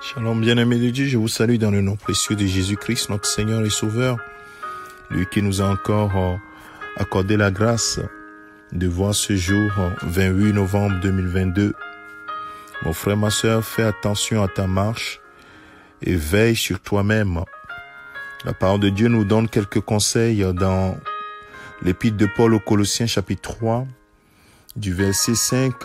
Shalom bien-aimés de Dieu, je vous salue dans le nom précieux de Jésus-Christ, notre Seigneur et Sauveur, lui qui nous a encore accordé la grâce de voir ce jour 28 novembre 2022. Mon frère, ma sœur, fais attention à ta marche et veille sur toi-même. La parole de Dieu nous donne quelques conseils dans l'épître de Paul aux Colossiens chapitre 3, du verset 5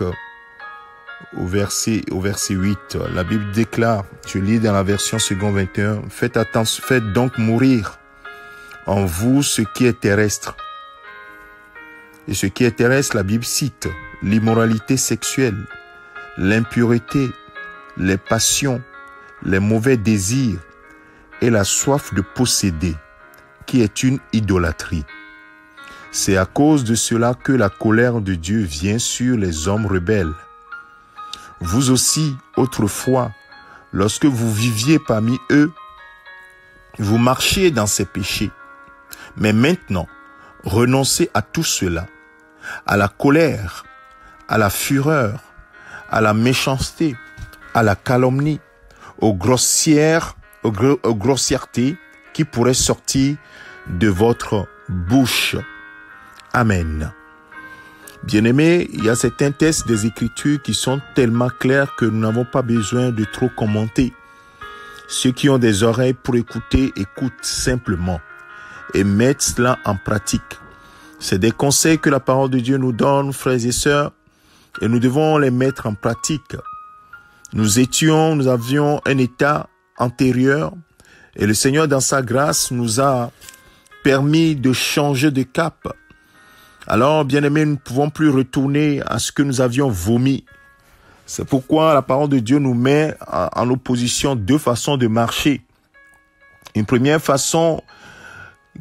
au verset 8. La Bible déclare, je lis dans la version second 21, faites donc mourir en vous ce qui est terrestre. Et ce qui est terrestre, la Bible cite l'immoralité sexuelle, l'impureté, les passions, les mauvais désirs et la soif de posséder, qui est une idolâtrie. C'est à cause de cela que la colère de Dieu vient sur les hommes rebelles. Vous aussi, autrefois, lorsque vous viviez parmi eux, vous marchiez dans ces péchés. Mais maintenant, renoncez à tout cela, à la colère, à la fureur, à la méchanceté, à la calomnie, aux grossièretés qui pourraient sortir de votre bouche. Amen. Bien-aimés, il y a certains textes des Écritures qui sont tellement clairs que nous n'avons pas besoin de trop commenter. Ceux qui ont des oreilles pour écouter, écoutent simplement et mettent cela en pratique. C'est des conseils que la parole de Dieu nous donne, frères et sœurs, et nous devons les mettre en pratique. Nous avions un état antérieur et le Seigneur, dans sa grâce, nous a permis de changer de cap. Alors, bien-aimés, nous ne pouvons plus retourner à ce que nous avions vomi. C'est pourquoi la parole de Dieu nous met en opposition deux façons de marcher. Une première façon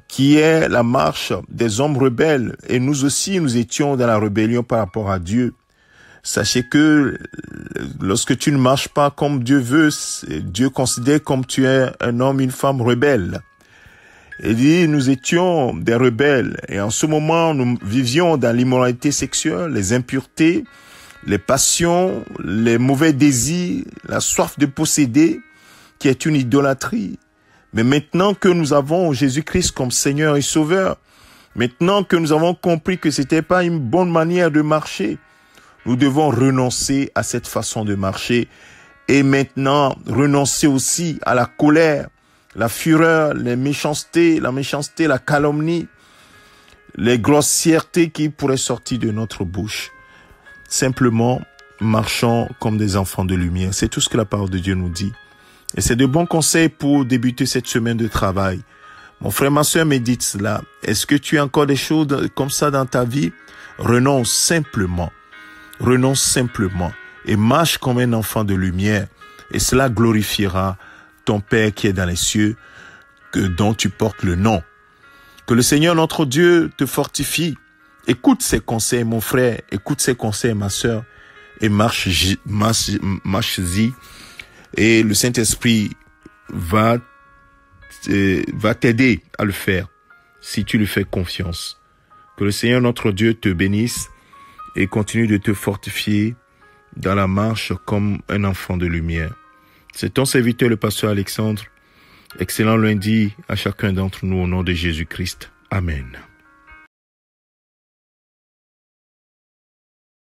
qui est la marche des hommes rebelles. Et nous aussi, nous étions dans la rébellion par rapport à Dieu. Sachez que lorsque tu ne marches pas comme Dieu veut, Dieu considère comme tu es un homme, une femme rebelle. Il dit, nous étions des rebelles et en ce moment, nous vivions dans l'immoralité sexuelle, les impuretés, les passions, les mauvais désirs, la soif de posséder, qui est une idolâtrie. Mais maintenant que nous avons Jésus-Christ comme Seigneur et Sauveur, maintenant que nous avons compris que c'était pas une bonne manière de marcher, nous devons renoncer à cette façon de marcher et maintenant renoncer aussi à la colère, la fureur, la méchanceté, la calomnie, les grossièretés qui pourraient sortir de notre bouche. Simplement, marchons comme des enfants de lumière. C'est tout ce que la parole de Dieu nous dit. Et c'est de bons conseils pour débuter cette semaine de travail. Mon frère, ma soeur, médite cela. Est-ce que tu as encore des choses comme ça dans ta vie? Renonce simplement et marche comme un enfant de lumière. Et cela glorifiera ton Père qui est dans les cieux, dont tu portes le nom. Que le Seigneur notre Dieu te fortifie. Écoute ses conseils, mon frère, écoute ses conseils, ma sœur, et marche-y. Et le Saint-Esprit va t'aider à le faire si tu lui fais confiance. Que le Seigneur notre Dieu te bénisse et continue de te fortifier dans la marche comme un enfant de lumière. C'est ton serviteur, le pasteur Alexandre. Excellent lundi à chacun d'entre nous au nom de Jésus-Christ. Amen.